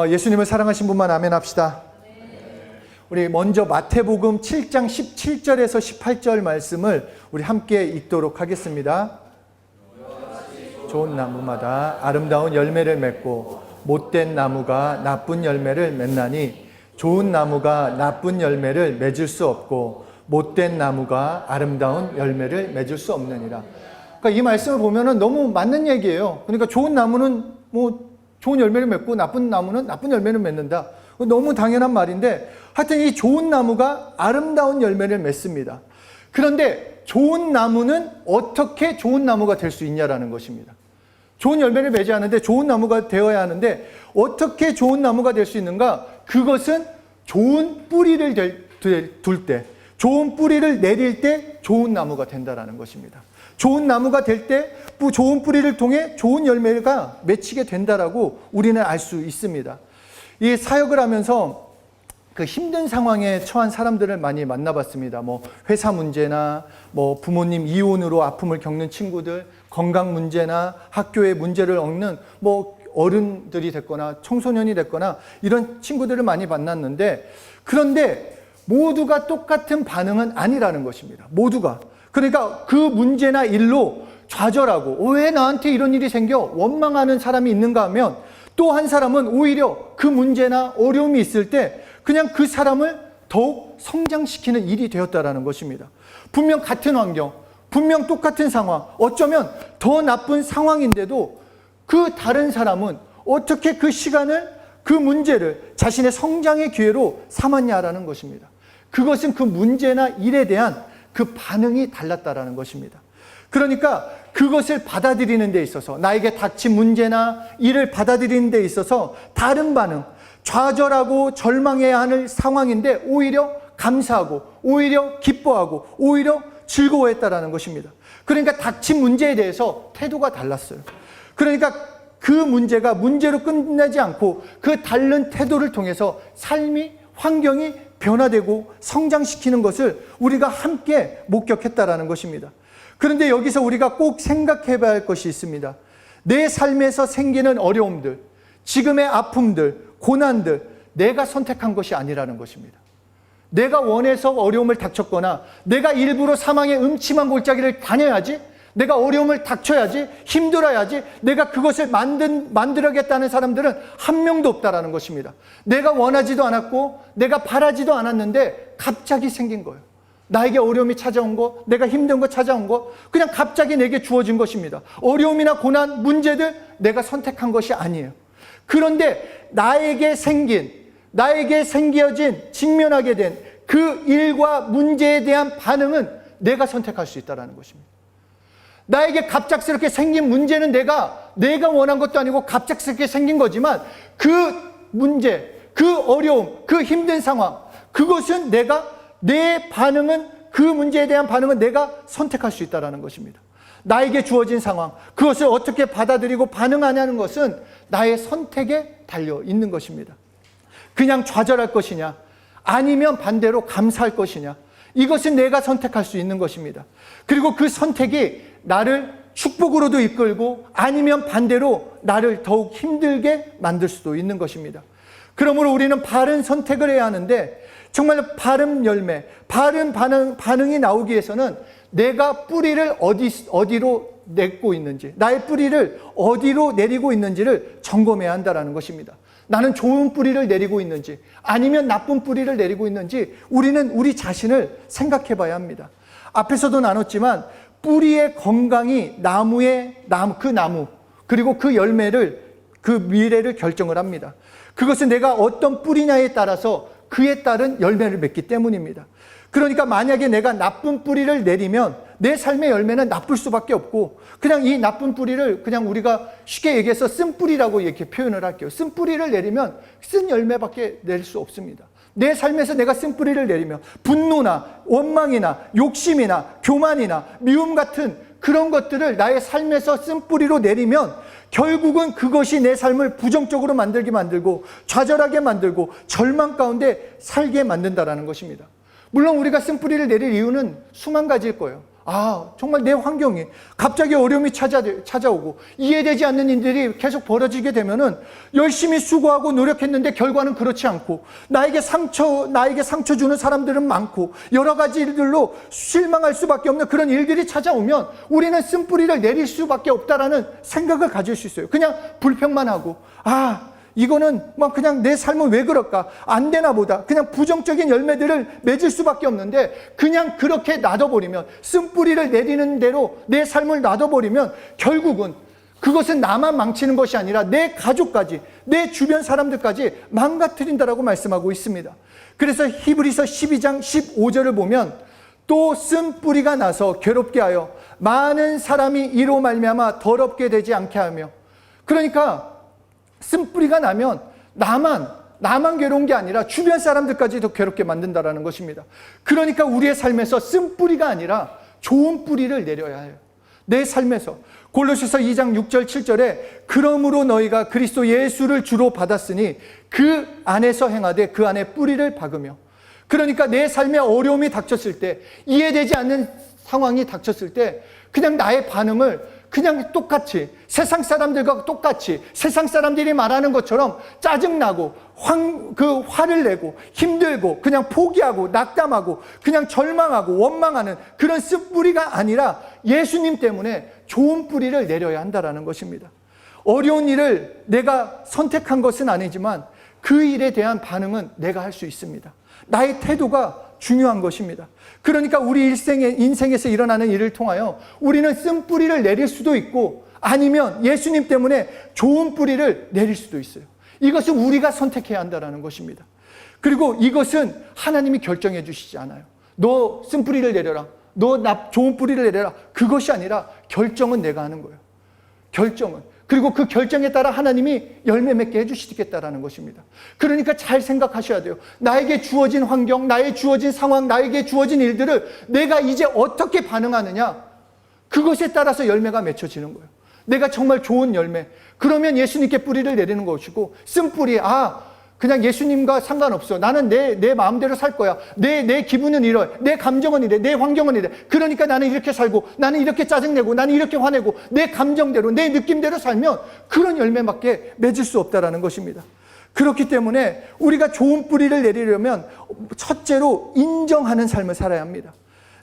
예수님을 사랑하신 분만 아멘 합시다. 우리 먼저 마태복음 7장 17절에서 18절 말씀을 우리 함께 읽도록 하겠습니다. 좋은 나무마다 아름다운 열매를 맺고 못된 나무가 나쁜 열매를 맺나니 좋은 나무가 나쁜 열매를 맺을 수 없고 못된 나무가 아름다운 열매를 맺을 수 없느니라. 그러니까 이 말씀을 보면은 너무 맞는 얘기예요. 그러니까 좋은 나무는 좋은 열매를 맺고 나쁜 나무는 나쁜 열매를 맺는다. 너무 당연한 말인데 하여튼 이 좋은 나무가 아름다운 열매를 맺습니다. 그런데 좋은 나무는 어떻게 좋은 나무가 될 수 있냐라는 것입니다. 좋은 열매를 맺지 않는데 좋은 나무가 되어야 하는데 어떻게 좋은 나무가 될 수 있는가? 그것은 좋은 뿌리를 둘 때, 좋은 뿌리를 내릴 때 좋은 나무가 된다라는 것입니다. 좋은 나무가 될 때 좋은 뿌리를 통해 좋은 열매가 맺히게 된다라고 우리는 알 수 있습니다. 이 사역을 하면서 그 힘든 상황에 처한 사람들을 많이 만나봤습니다. 회사 문제나 부모님 이혼으로 아픔을 겪는 친구들, 건강 문제나 학교의 문제를 겪는 어른들이 됐거나 청소년이 됐거나 이런 친구들을 많이 만났는데, 그런데 모두가 똑같은 반응은 아니라는 것입니다. 모두가. 그러니까 그 문제나 일로 좌절하고 왜 나한테 이런 일이 생겨? 원망하는 사람이 있는가 하면 또 한 사람은 오히려 그 문제나 어려움이 있을 때 그냥 그 사람을 더욱 성장시키는 일이 되었다라는 것입니다. 분명 같은 환경, 분명 똑같은 상황, 어쩌면 더 나쁜 상황인데도 그 다른 사람은 어떻게 그 시간을, 그 문제를 자신의 성장의 기회로 삼았냐라는 것입니다. 그것은 그 문제나 일에 대한 그 반응이 달랐다라는 것입니다. 그러니까 그것을 받아들이는 데 있어서, 나에게 닥친 문제나 일을 받아들이는 데 있어서 다른 반응, 좌절하고 절망해야 하는 상황인데 오히려 감사하고 오히려 기뻐하고 오히려 즐거워했다라는 것입니다. 그러니까 닥친 문제에 대해서 태도가 달랐어요. 그러니까 그 문제가 문제로 끝나지 않고 그 다른 태도를 통해서 삶이, 환경이 변화되고 성장시키는 것을 우리가 함께 목격했다라는 것입니다. 그런데 여기서 우리가 꼭 생각해 봐야 할 것이 있습니다. 내 삶에서 생기는 어려움들, 지금의 아픔들, 고난들, 내가 선택한 것이 아니라는 것입니다. 내가 원해서 어려움을 닥쳤거나 내가 일부러 사망의 음침한 골짜기를 다녀야지, 내가 어려움을 닥쳐야지, 힘들어야지, 내가 그것을 만들어야겠다는 사람들은 한 명도 없다라는 것입니다. 내가 원하지도 않았고 내가 바라지도 않았는데 갑자기 생긴 거예요. 나에게 어려움이 찾아온 거, 내가 힘든 거 찾아온 거, 그냥 갑자기 내게 주어진 것입니다. 어려움이나 고난, 문제들 내가 선택한 것이 아니에요. 그런데 나에게 생겨진, 직면하게 된 그 일과 문제에 대한 반응은 내가 선택할 수 있다는 것입니다. 나에게 갑작스럽게 생긴 문제는 내가 원한 것도 아니고 갑작스럽게 생긴 거지만 그 문제, 그 어려움, 그 힘든 상황, 그것은 내 반응은, 그 문제에 대한 반응은 내가 선택할 수 있다는 것입니다. 나에게 주어진 상황, 그것을 어떻게 받아들이고 반응하냐는 것은 나의 선택에 달려 있는 것입니다. 그냥 좌절할 것이냐, 아니면 반대로 감사할 것이냐, 이것은 내가 선택할 수 있는 것입니다. 그리고 그 선택이 나를 축복으로도 이끌고 아니면 반대로 나를 더욱 힘들게 만들 수도 있는 것입니다. 그러므로 우리는 바른 선택을 해야 하는데, 정말 바른 열매, 바른 반응이 나오기 위해서는 내가 뿌리를 어디로 내고 있는지, 나의 뿌리를 어디로 내리고 있는지를 점검해야 한다는 것입니다. 나는 좋은 뿌리를 내리고 있는지 아니면 나쁜 뿌리를 내리고 있는지 우리는 우리 자신을 생각해 봐야 합니다. 앞에서도 나눴지만 뿌리의 건강이 그 나무 그리고 그 열매를, 그 미래를 결정을 합니다. 그것은 내가 어떤 뿌리냐에 따라서 그에 따른 열매를 맺기 때문입니다. 그러니까 만약에 내가 나쁜 뿌리를 내리면 내 삶의 열매는 나쁠 수밖에 없고, 그냥 이 나쁜 뿌리를 그냥 우리가 쉽게 얘기해서 쓴 뿌리라고 이렇게 표현을 할게요. 쓴 뿌리를 내리면 쓴 열매밖에 낼 수 없습니다. 내 삶에서 내가 쓴 뿌리를 내리면 분노나 원망이나 욕심이나 교만이나 미움 같은 그런 것들을 나의 삶에서 쓴 뿌리로 내리면 결국은 그것이 내 삶을 부정적으로 만들고 좌절하게 만들고 절망 가운데 살게 만든다라는 것입니다. 물론 우리가 쓴 뿌리를 내릴 이유는 수만 가지일 거예요. 정말 내 환경이 갑자기 어려움이 찾아오고 이해되지 않는 일들이 계속 벌어지게 되면은 열심히 수고하고 노력했는데 결과는 그렇지 않고 나에게 상처 주는 사람들은 많고 여러 가지 일들로 실망할 수밖에 없는 그런 일들이 찾아오면 우리는 쓴뿌리를 내릴 수밖에 없다라는 생각을 가질 수 있어요. 그냥 불평만 하고 이거는 그냥 내 삶은 왜 그럴까? 안 되나 보다. 그냥 부정적인 열매들을 맺을 수밖에 없는데 그냥 그렇게 놔둬버리면 쓴뿌리를 내리는 대로 내 삶을 놔둬버리면 결국은 그것은 나만 망치는 것이 아니라 내 가족까지 내 주변 사람들까지 망가뜨린다라고 말씀하고 있습니다. 그래서 히브리서 12장 15절을 보면 또 쓴뿌리가 나서 괴롭게 하여 많은 사람이 이로 말미암아 더럽게 되지 않게 하며 그러니까 쓴뿌리가 나면 나만 괴로운 게 아니라 주변 사람들까지도 괴롭게 만든다라는 것입니다. 그러니까 우리의 삶에서 쓴뿌리가 아니라 좋은 뿌리를 내려야 해요. 내 삶에서 골로새서 2장 6절 7절에 그러므로 너희가 그리스도 예수를 주로 받았으니 그 안에서 행하되 그 안에 뿌리를 박으며 그러니까 내 삶에 어려움이 닥쳤을 때 이해되지 않는 상황이 닥쳤을 때 그냥 나의 반응을 그냥 똑같이 세상 사람들과 똑같이 세상 사람들이 말하는 것처럼 짜증나고 화를 내고 힘들고 그냥 포기하고 낙담하고 그냥 절망하고 원망하는 그런 쓴뿌리가 아니라 예수님 때문에 좋은 뿌리를 내려야 한다는 것입니다. 어려운 일을 내가 선택한 것은 아니지만 그 일에 대한 반응은 내가 할 수 있습니다. 나의 태도가 중요한 것입니다. 그러니까 우리 인생에서 일어나는 일을 통하여 우리는 쓴뿌리를 내릴 수도 있고 아니면 예수님 때문에 좋은 뿌리를 내릴 수도 있어요. 이것은 우리가 선택해야 한다는 것입니다. 그리고 이것은 하나님이 결정해 주시지 않아요. 너 쓴뿌리를 내려라. 너 좋은 뿌리를 내려라. 그것이 아니라 결정은 내가 하는 거예요. 결정은. 그리고 그 결정에 따라 하나님이 열매 맺게 해주시겠다라는 것입니다. 그러니까 잘 생각하셔야 돼요. 나에게 주어진 환경, 나에게 주어진 상황, 나에게 주어진 일들을 내가 이제 어떻게 반응하느냐 그것에 따라서 열매가 맺혀지는 거예요. 내가 정말 좋은 열매 그러면 예수님께 뿌리를 내리는 것이고 쓴뿌리 그냥 예수님과 상관없어. 나는 내 마음대로 살 거야. 내 기분은 이래. 내 감정은 이래. 내 환경은 이래. 그러니까 나는 이렇게 살고 나는 이렇게 짜증내고 나는 이렇게 화내고 내 감정대로 내 느낌대로 살면 그런 열매밖에 맺을 수 없다라는 것입니다. 그렇기 때문에 우리가 좋은 뿌리를 내리려면 첫째로 인정하는 삶을 살아야 합니다.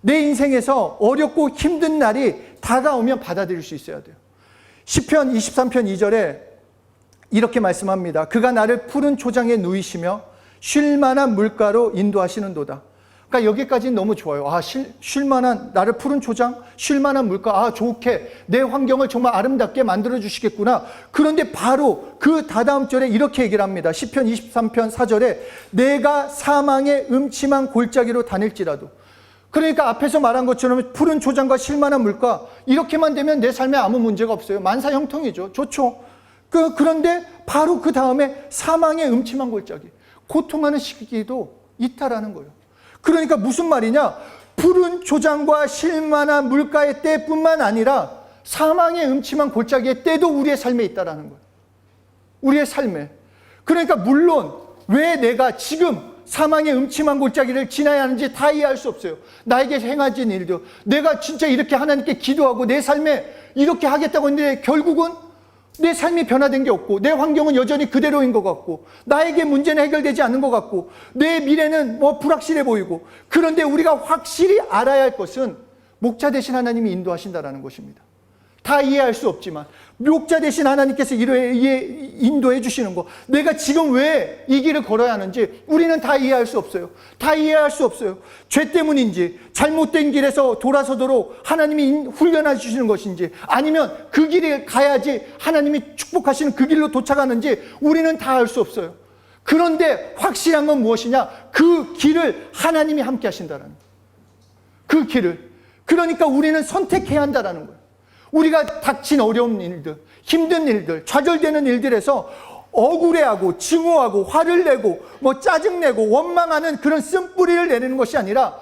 내 인생에서 어렵고 힘든 날이 다가오면 받아들일 수 있어야 돼요. 시편 23편 2절에 이렇게 말씀합니다. 그가 나를 푸른 초장에 누이시며 쉴만한 물가로 인도하시는도다. 그러니까 여기까지는 너무 좋아요. 쉴만한 나를 푸른 초장, 쉴만한 물가. 좋게 내 환경을 정말 아름답게 만들어 주시겠구나. 그런데 바로 그 다다음 절에 이렇게 얘기를 합니다. 시편 23편 4절에 내가 사망의 음침한 골짜기로 다닐지라도. 그러니까 앞에서 말한 것처럼 푸른 초장과 쉴만한 물가 이렇게만 되면 내 삶에 아무 문제가 없어요. 만사형통이죠. 좋죠. 그런데 바로 그 다음에 사망의 음침한 골짜기, 고통하는 시기도 있다라는 거예요. 그러니까 무슨 말이냐? 푸른 초장과 쉴만한 물가의 때뿐만 아니라 사망의 음침한 골짜기의 때도 우리의 삶에 있다라는 거예요. 우리의 삶에. 그러니까 물론 왜 내가 지금 사망의 음침한 골짜기를 지나야 하는지 다 이해할 수 없어요. 나에게 행하진 일도 내가 진짜 이렇게 하나님께 기도하고 내 삶에 이렇게 하겠다고 했는데 결국은 내 삶이 변화된 게 없고 내 환경은 여전히 그대로인 것 같고 나에게 문제는 해결되지 않는 것 같고 내 미래는 불확실해 보이고 그런데 우리가 확실히 알아야 할 것은 목자 되신 하나님이 인도하신다는 것입니다. 다 이해할 수 없지만 목자 되신 하나님께서 인도해 주시는 거 내가 지금 왜 이 길을 걸어야 하는지 우리는 다 이해할 수 없어요. 다 이해할 수 없어요. 죄 때문인지 잘못된 길에서 돌아서도록 하나님이 훈련해 주시는 것인지 아니면 그 길을 가야지 하나님이 축복하시는 그 길로 도착하는지 우리는 다 알 수 없어요. 그런데 확실한 건 무엇이냐? 그 길을 하나님이 함께 하신다는 거예요. 그 길을. 그러니까 우리는 선택해야 한다는 거예요. 우리가 닥친 어려운 일들, 힘든 일들, 좌절되는 일들에서 억울해하고 증오하고 화를 내고 짜증내고 원망하는 그런 쓴뿌리를 내리는 것이 아니라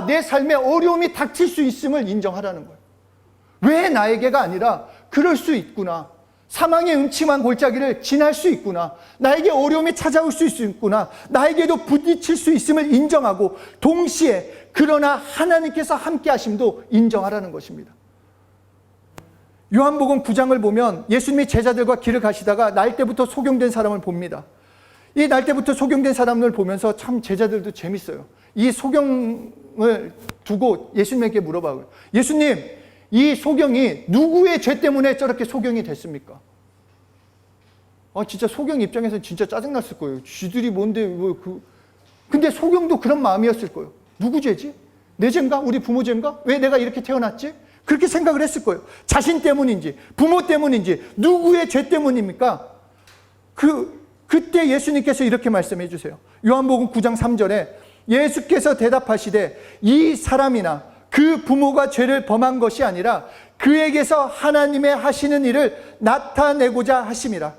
내 삶에 어려움이 닥칠 수 있음을 인정하라는 거예요. 왜 나에게가 아니라 그럴 수 있구나. 사망의 음침한 골짜기를 지날 수 있구나. 나에게 어려움이 찾아올 수 있구나. 나에게도 부딪힐 수 있음을 인정하고 동시에 그러나 하나님께서 함께 하심도 인정하라는 것입니다. 요한복음 9장을 보면 예수님이 제자들과 길을 가시다가 날 때부터 소경된 사람을 봅니다. 이 날 때부터 소경된 사람을 보면서 참 제자들도 재밌어요. 이 소경을 두고 예수님에게 물어봐요. 예수님, 이 소경이 누구의 죄 때문에 저렇게 소경이 됐습니까? 진짜 소경 입장에서 진짜 짜증났을 거예요. 쥐들이 뭔데 근데 소경도 그런 마음이었을 거예요. 누구 죄지? 내 죄인가? 우리 부모 죄인가? 왜 내가 이렇게 태어났지? 그렇게 생각을 했을 거예요. 자신 때문인지 부모 때문인지 누구의 죄 때문입니까? 그때 예수님께서 이렇게 말씀해 주세요. 요한복음 9장 3절에 예수께서 대답하시되 이 사람이나 그 부모가 죄를 범한 것이 아니라 그에게서 하나님의 하시는 일을 나타내고자 하심이라.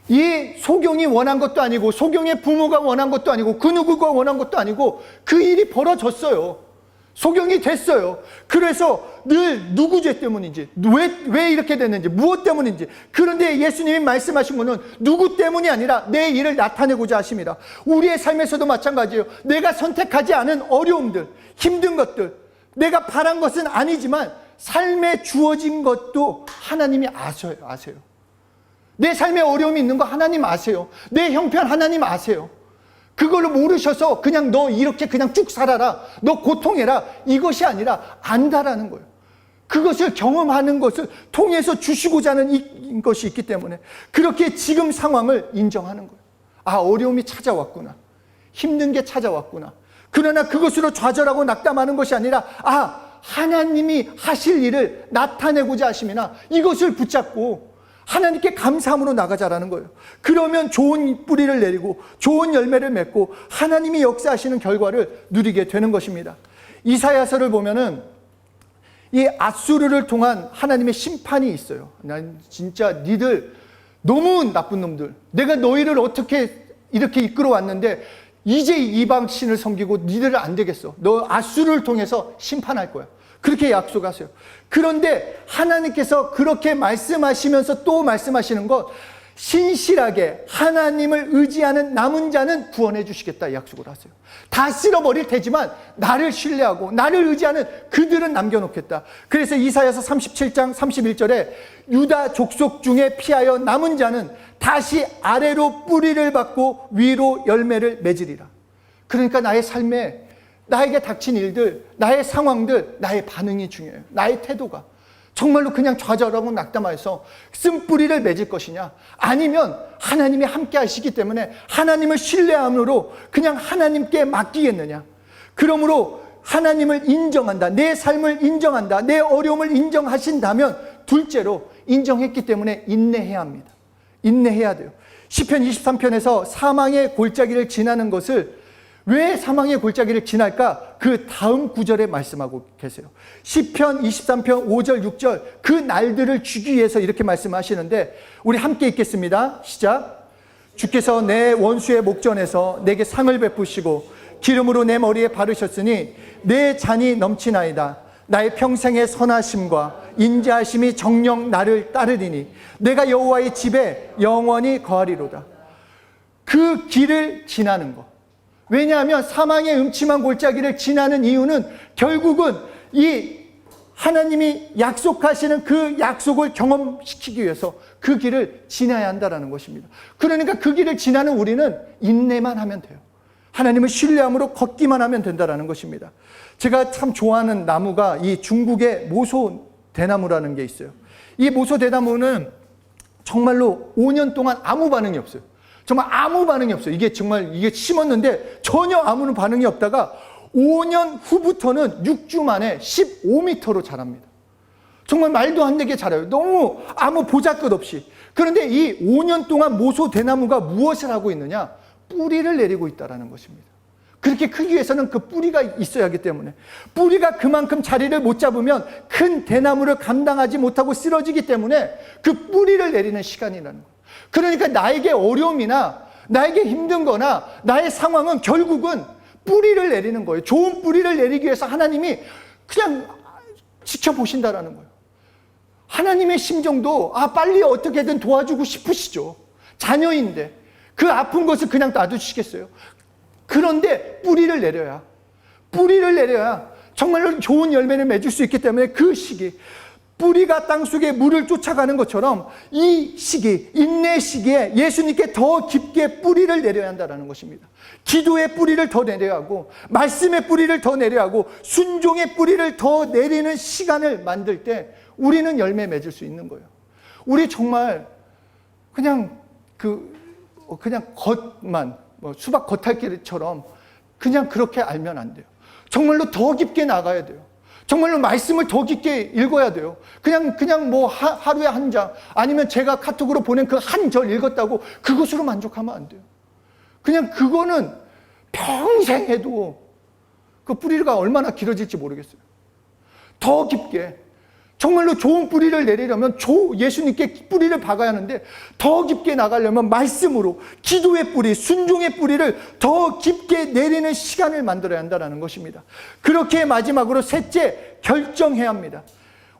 이 소경이 원한 것도 아니고 소경의 부모가 원한 것도 아니고 그 누구가 원한 것도 아니고 그 일이 벌어졌어요. 소경이 됐어요. 그래서 늘 누구 죄 때문인지 왜 이렇게 됐는지 무엇 때문인지, 그런데 예수님이 말씀하신 거는 누구 때문이 아니라 내 일을 나타내고자 하심이라. 우리의 삶에서도 마찬가지예요. 내가 선택하지 않은 어려움들, 힘든 것들, 내가 바란 것은 아니지만 삶에 주어진 것도 하나님이 아세요. 내 삶에 어려움이 있는 거 하나님 아세요. 내 형편 하나님 아세요. 그걸로 모르셔서 그냥 너 이렇게 그냥 쭉 살아라, 너 고통해라, 이것이 아니라 안다라는 거예요. 그것을 경험하는 것을 통해서 주시고자 하는 것이 있기 때문에 그렇게 지금 상황을 인정하는 거예요. 어려움이 찾아왔구나, 힘든 게 찾아왔구나. 그러나 그것으로 좌절하고 낙담하는 것이 아니라 하나님이 하실 일을 나타내고자 하심이나 이것을 붙잡고 하나님께 감사함으로 나가자라는 거예요. 그러면 좋은 뿌리를 내리고 좋은 열매를 맺고 하나님이 역사하시는 결과를 누리게 되는 것입니다. 이사야서를 보면은 이 앗수르를 통한 하나님의 심판이 있어요. 난 진짜 니들 너무 나쁜 놈들, 내가 너희를 어떻게 이렇게 이끌어 왔는데 이제 이방 신을 섬기고 니들은 안 되겠어. 너 앗수르를 통해서 심판할 거야. 그렇게 약속하세요. 그런데 하나님께서 그렇게 말씀하시면서 또 말씀하시는 것, 신실하게 하나님을 의지하는 남은 자는 구원해 주시겠다 약속을 하세요. 다 쓸어버릴 테지만 나를 신뢰하고 나를 의지하는 그들은 남겨놓겠다. 그래서 이사야서 37장 31절에 유다 족속 중에 피하여 남은 자는 다시 아래로 뿌리를 받고 위로 열매를 맺으리라. 그러니까 나의 삶에 나에게 닥친 일들, 나의 상황들, 나의 반응이 중요해요. 나의 태도가 정말로 그냥 좌절하고 낙담해서 쓴뿌리를 맺을 것이냐, 아니면 하나님이 함께 하시기 때문에 하나님을 신뢰함으로 그냥 하나님께 맡기겠느냐. 그러므로 하나님을 인정한다, 내 삶을 인정한다, 내 어려움을 인정하신다면 둘째로 인정했기 때문에 인내해야 합니다. 인내해야 돼요. 시편 23편에서 사망의 골짜기를 지나는 것을, 왜 사망의 골짜기를 지날까? 그 다음 구절에 말씀하고 계세요. 시편 23편 5절 6절 그 날들을 주기 위해서 이렇게 말씀하시는데 우리 함께 읽겠습니다. 시작. 주께서 내 원수의 목전에서 내게 상을 베푸시고 기름으로 내 머리에 바르셨으니 내 잔이 넘치나이다. 나의 평생의 선하심과 인자하심이 정녕 나를 따르리니 내가 여호와의 집에 영원히 거하리로다. 그 길을 지나는 것. 왜냐하면 사망의 음침한 골짜기를 지나는 이유는 결국은 이 하나님이 약속하시는 그 약속을 경험시키기 위해서 그 길을 지나야 한다는 것입니다. 그러니까 그 길을 지나는 우리는 인내만 하면 돼요. 하나님을 신뢰함으로 걷기만 하면 된다는 것입니다. 제가 참 좋아하는 나무가 이 중국의 모소 대나무라는 게 있어요. 이 모소 대나무는 정말로 5년 동안 아무 반응이 없어요. 정말 아무 반응이 없어요. 이게 심었는데 전혀 아무 반응이 없다가 5년 후부터는 6주 만에 15m로 자랍니다. 정말 말도 안 되게 자라요. 너무 아무 보잘것없이. 그런데 이 5년 동안 모소 대나무가 무엇을 하고 있느냐? 뿌리를 내리고 있다는 것입니다. 그렇게 크기 위해서는 그 뿌리가 있어야 하기 때문에, 뿌리가 그만큼 자리를 못 잡으면 큰 대나무를 감당하지 못하고 쓰러지기 때문에 그 뿌리를 내리는 시간이라는 거예요. 그러니까 나에게 어려움이나 나에게 힘든 거나 나의 상황은 결국은 뿌리를 내리는 거예요. 좋은 뿌리를 내리기 위해서 하나님이 그냥 지켜보신다라는 거예요. 하나님의 심정도 빨리 어떻게든 도와주고 싶으시죠. 자녀인데 그 아픈 것을 그냥 놔두시겠어요? 그런데 뿌리를 내려야 정말로 좋은 열매를 맺을 수 있기 때문에 그 시기, 뿌리가 땅속에 물을 쫓아가는 것처럼 이 시기, 인내 시기에 예수님께 더 깊게 뿌리를 내려야 한다는 것입니다. 기도의 뿌리를 더 내려야 하고, 말씀의 뿌리를 더 내려야 하고, 순종의 뿌리를 더 내리는 시간을 만들 때 우리는 열매 맺을 수 있는 거예요. 우리 정말 그냥 겉만, 수박 겉핥기처럼 그냥 그렇게 알면 안 돼요. 정말로 더 깊게 나가야 돼요. 정말로 말씀을 더 깊게 읽어야 돼요. 그냥 하루에 한 장, 아니면 제가 카톡으로 보낸 그 한 절 읽었다고 그것으로 만족하면 안 돼요. 그냥 그거는 평생 해도 그 뿌리가 얼마나 길어질지 모르겠어요. 더 깊게, 정말로 좋은 뿌리를 내리려면 예수님께 뿌리를 박아야 하는데, 더 깊게 나가려면 말씀으로, 기도의 뿌리, 순종의 뿌리를 더 깊게 내리는 시간을 만들어야 한다는 것입니다. 그렇게 마지막으로 셋째, 결정해야 합니다.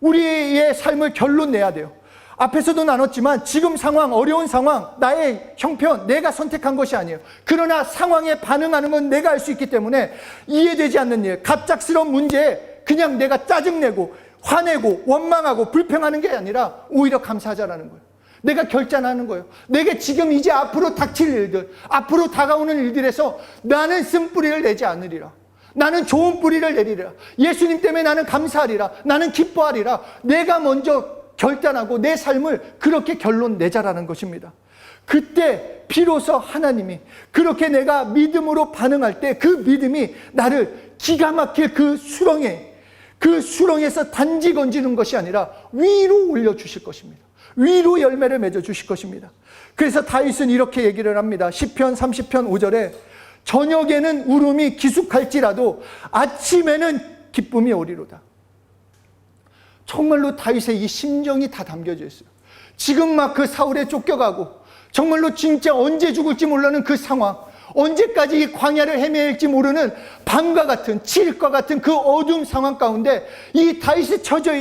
우리의 삶을 결론 내야 돼요. 앞에서도 나눴지만 지금 상황, 어려운 상황, 나의 형편, 내가 선택한 것이 아니에요. 그러나 상황에 반응하는 건 내가 할 수 있기 때문에 이해되지 않는 일, 갑작스러운 문제에 그냥 내가 짜증내고 화내고 원망하고 불평하는 게 아니라 오히려 감사하자라는 거예요. 내가 결단하는 거예요. 내게 지금 이제 앞으로 닥칠 일들, 앞으로 다가오는 일들에서 나는 쓴뿌리를 내지 않으리라. 나는 좋은 뿌리를 내리리라. 예수님 때문에 나는 감사하리라. 나는 기뻐하리라. 내가 먼저 결단하고 내 삶을 그렇게 결론 내자라는 것입니다. 그때 비로소 하나님이 그렇게 내가 믿음으로 반응할 때 그 믿음이 나를 기가 막힐 그 수렁에서 단지 건지는 것이 아니라 위로 올려주실 것입니다. 위로 열매를 맺어주실 것입니다. 그래서 다윗은 이렇게 얘기를 합니다. 시편 30편 5절에 저녁에는 울음이 기숙할지라도 아침에는 기쁨이 오리로다. 정말로 다윗의 이 심정이 다 담겨져 있어요. 지금 막 그 사울에 쫓겨가고 정말로 진짜 언제 죽을지 모르는 그 상황, 언제까지 이 광야를 헤매일지 모르는 밤과 같은, 칠과 같은 그 어두운 상황 가운데 이 다윗이 처져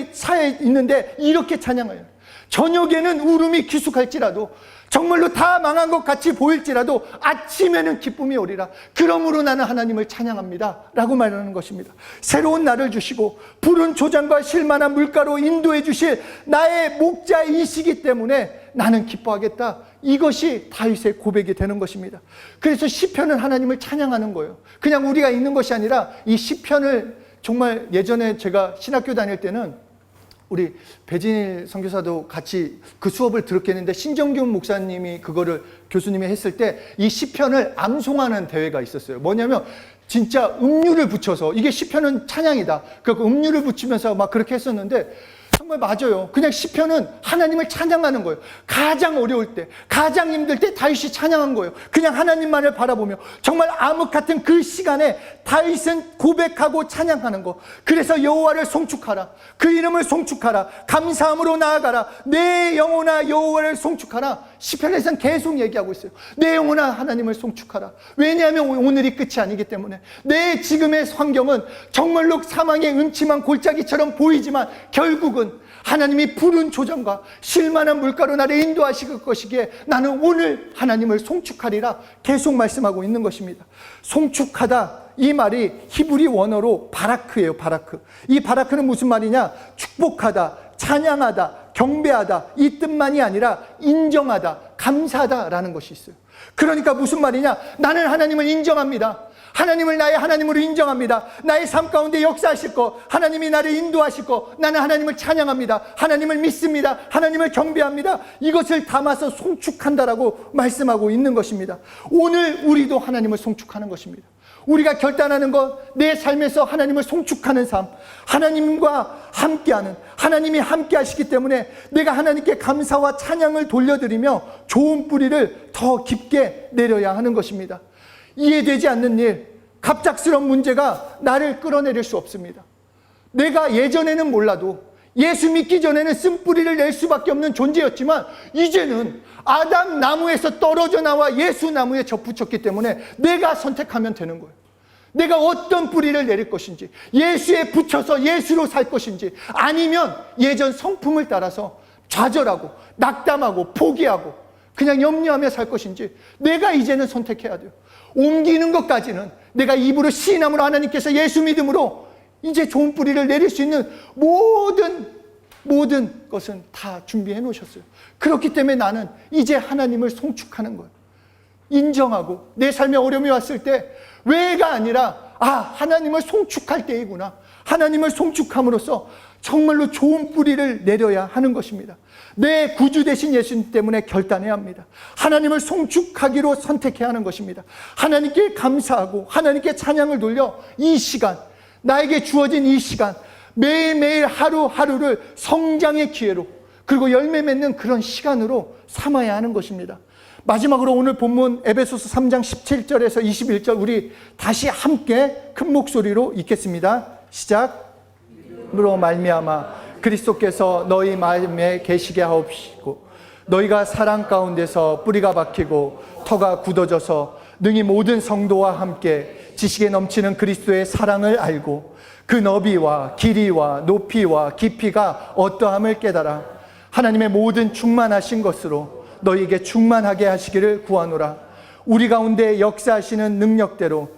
있는데 이렇게 찬양해요. 저녁에는 울음이 기숙할지라도, 정말로 다 망한 것 같이 보일지라도 아침에는 기쁨이 오리라. 그러므로 나는 하나님을 찬양합니다 라고 말하는 것입니다. 새로운 날을 주시고 푸른 초장과 쉴만한 물가로 인도해 주실 나의 목자이시기 때문에 나는 기뻐하겠다. 이것이 다윗의 고백이 되는 것입니다. 그래서 시편은 하나님을 찬양하는 거예요. 그냥 우리가 읽는 것이 아니라 이 시편을 정말 예전에 제가 신학교 다닐 때는 우리 배진일 선교사도 같이 그 수업을 들었겠는데, 신정균 목사님이 그거를 교수님이 했을 때 이 시편을 암송하는 대회가 있었어요. 뭐냐면 진짜 음률을 붙여서, 이게 시편은 찬양이다, 그러니까 음률을 붙이면서 막 그렇게 했었는데 정말 맞아요. 그냥 시편은 하나님을 찬양하는 거예요. 가장 어려울 때, 가장 힘들 때 다윗이 찬양한 거예요. 그냥 하나님만을 바라보며 정말 암흑 같은 그 시간에 다윗은 고백하고 찬양하는 거. 그래서 여호와를 송축하라, 그 이름을 송축하라, 감사함으로 나아가라, 내 영혼아 여호와를 송축하라. 시편에서는 계속 얘기하고 있어요. 내 영혼아 하나님을 송축하라. 왜냐하면 오늘이 끝이 아니기 때문에. 내 지금의 환경은 정말로 사망의 음침한 골짜기처럼 보이지만 결국은 하나님이 푸른 조정과 쉴만한 물가로 나를 인도하실 것이기에 나는 오늘 하나님을 송축하리라 계속 말씀하고 있는 것입니다. 송축하다, 이 말이 히브리 원어로 바라크예요. 바라크. 이 바라크는 무슨 말이냐? 축복하다, 찬양하다, 경배하다, 이 뜻만이 아니라 인정하다, 감사하다라는 것이 있어요. 그러니까 무슨 말이냐? 나는 하나님을 인정합니다. 하나님을 나의 하나님으로 인정합니다. 나의 삶 가운데 역사하실 거, 하나님이 나를 인도하실 거, 나는 하나님을 찬양합니다. 하나님을 믿습니다. 하나님을 경배합니다. 이것을 담아서 송축한다라고 말씀하고 있는 것입니다. 오늘 우리도 하나님을 송축하는 것입니다. 우리가 결단하는 것, 내 삶에서 하나님을 송축하는 삶, 하나님과 함께하는, 하나님이 함께 하시기 때문에 내가 하나님께 감사와 찬양을 돌려드리며 좋은 뿌리를 더 깊게 내려야 하는 것입니다. 이해되지 않는 일, 갑작스러운 문제가 나를 끌어내릴 수 없습니다. 내가 예전에는 몰라도, 예수 믿기 전에는 쓴뿌리를 낼 수밖에 없는 존재였지만 이제는 아담 나무에서 떨어져 나와 예수 나무에 접붙였기 때문에 내가 선택하면 되는 거예요. 내가 어떤 뿌리를 내릴 것인지, 예수에 붙여서 예수로 살 것인지, 아니면 예전 성품을 따라서 좌절하고 낙담하고 포기하고 그냥 염려하며 살 것인지 내가 이제는 선택해야 돼요. 옮기는 것까지는 내가 입으로 시인함으로 하나님께서 예수 믿음으로 이제 좋은 뿌리를 내릴 수 있는 모든 것은 다 준비해 놓으셨어요. 그렇기 때문에 나는 이제 하나님을 송축하는 거예요. 인정하고 내 삶에 어려움이 왔을 때 왜가 아니라 하나님을 송축할 때이구나. 하나님을 송축함으로써 정말로 좋은 뿌리를 내려야 하는 것입니다. 내 구주 되신 예수님 때문에 결단해야 합니다. 하나님을 송축하기로 선택해야 하는 것입니다. 하나님께 감사하고 하나님께 찬양을 돌려 이 시간, 나에게 주어진 이 시간, 매일매일 하루하루를 성장의 기회로, 그리고 열매 맺는 그런 시간으로 삼아야 하는 것입니다. 마지막으로 오늘 본문 에베소서 3장 17절에서 21절 우리 다시 함께 큰 목소리로 읽겠습니다. 시작. 으로 말미암아 그리스도께서 너희 마음에 계시게 하옵시고 너희가 사랑 가운데서 뿌리가 박히고 터가 굳어져서 능히 모든 성도와 함께 지식에 넘치는 그리스도의 사랑을 알고 그 너비와 길이와 높이와 깊이가 어떠함을 깨달아 하나님의 모든 충만하신 것으로 너희에게 충만하게 하시기를 구하노라. 우리 가운데 역사하시는 능력대로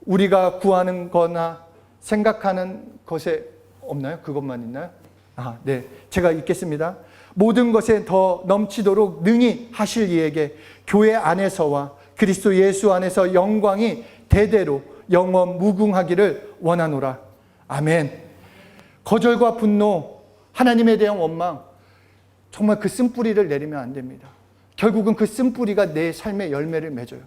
우리가 구하는 거나 생각하는 것에 없나요? 그것만 있나요? 네. 제가 읽겠습니다. 모든 것에 더 넘치도록 능히 하실 이에게 교회 안에서와 그리스도 예수 안에서 영광이 대대로 영원 무궁하기를 원하노라. 아멘. 거절과 분노, 하나님에 대한 원망, 정말 그 쓴뿌리를 내리면 안 됩니다. 결국은 그 쓴뿌리가 내 삶의 열매를 맺어요.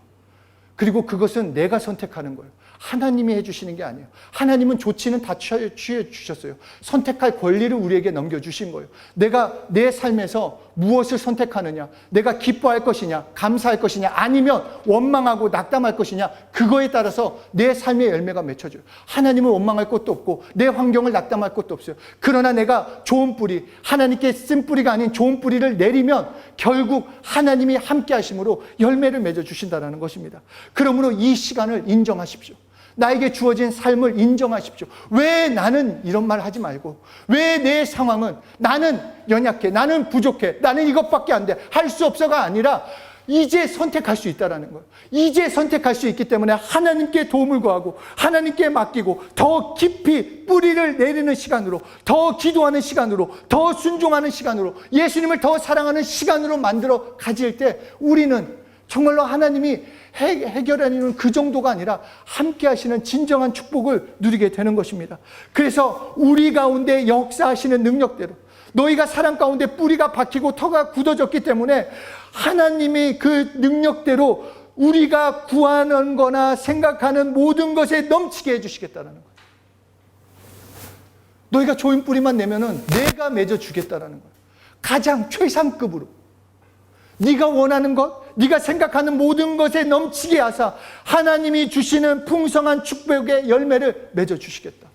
그리고 그것은 내가 선택하는 거예요. 하나님이 해주시는 게 아니에요. 하나님은 조치는 다 취해 주셨어요. 선택할 권리를 우리에게 넘겨주신 거예요. 내가 내 삶에서 무엇을 선택하느냐, 내가 기뻐할 것이냐, 감사할 것이냐, 아니면 원망하고 낙담할 것이냐, 그거에 따라서 내 삶의 열매가 맺혀져요. 하나님을 원망할 것도 없고 내 환경을 낙담할 것도 없어요. 그러나 내가 좋은 뿌리, 하나님께 쓴 뿌리가 아닌 좋은 뿌리를 내리면 결국 하나님이 함께 하심으로 열매를 맺어주신다는 것입니다. 그러므로 이 시간을 인정하십시오. 나에게 주어진 삶을 인정하십시오. 왜 나는 이런 말 하지 말고, 왜 내 상황은 나는 연약해, 나는 부족해, 나는 이것밖에 안 돼, 할 수 없어가 아니라 이제 선택할 수 있다는 거예요. 이제 선택할 수 있기 때문에 하나님께 도움을 구하고 하나님께 맡기고 더 깊이 뿌리를 내리는 시간으로, 더 기도하는 시간으로, 더 순종하는 시간으로, 예수님을 더 사랑하는 시간으로 만들어 가질 때 우리는 정말로 하나님이 해결하는 그 정도가 아니라 함께 하시는 진정한 축복을 누리게 되는 것입니다. 그래서 우리 가운데 역사하시는 능력대로 너희가 사랑 가운데 뿌리가 박히고 터가 굳어졌기 때문에 하나님이 그 능력대로 우리가 구하는 거나 생각하는 모든 것에 넘치게 해주시겠다는 거예요. 너희가 좋은 뿌리만 내면은 내가 맺어주겠다는 거예요. 가장 최상급으로. 네가 원하는 것, 네가 생각하는 모든 것에 넘치게 하사 하나님이 주시는 풍성한 축복의 열매를 맺어주시겠다.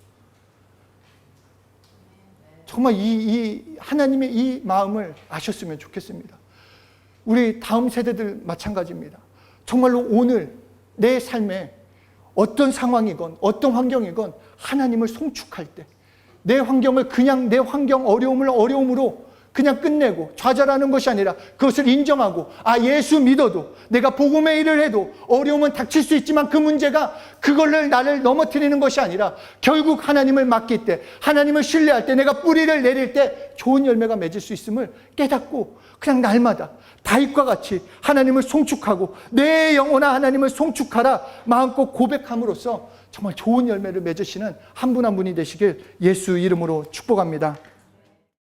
정말 이 하나님의 이 마음을 아셨으면 좋겠습니다. 우리 다음 세대들 마찬가지입니다. 정말로 오늘 내 삶에 어떤 상황이건 어떤 환경이건 하나님을 송축할 때 내 환경을 그냥 내 환경 어려움을 어려움으로 그냥 끝내고 좌절하는 것이 아니라 그것을 인정하고 예수 믿어도 내가 복음의 일을 해도 어려움은 닥칠 수 있지만 그 문제가 그걸로 나를 넘어뜨리는 것이 아니라 결국 하나님을 맡길 때, 하나님을 신뢰할 때, 내가 뿌리를 내릴 때 좋은 열매가 맺을 수 있음을 깨닫고 그냥 날마다 다윗과 같이 하나님을 송축하고 내 영혼아 하나님을 송축하라 마음껏 고백함으로써 정말 좋은 열매를 맺으시는 한 분 한 분이 되시길 예수 이름으로 축복합니다.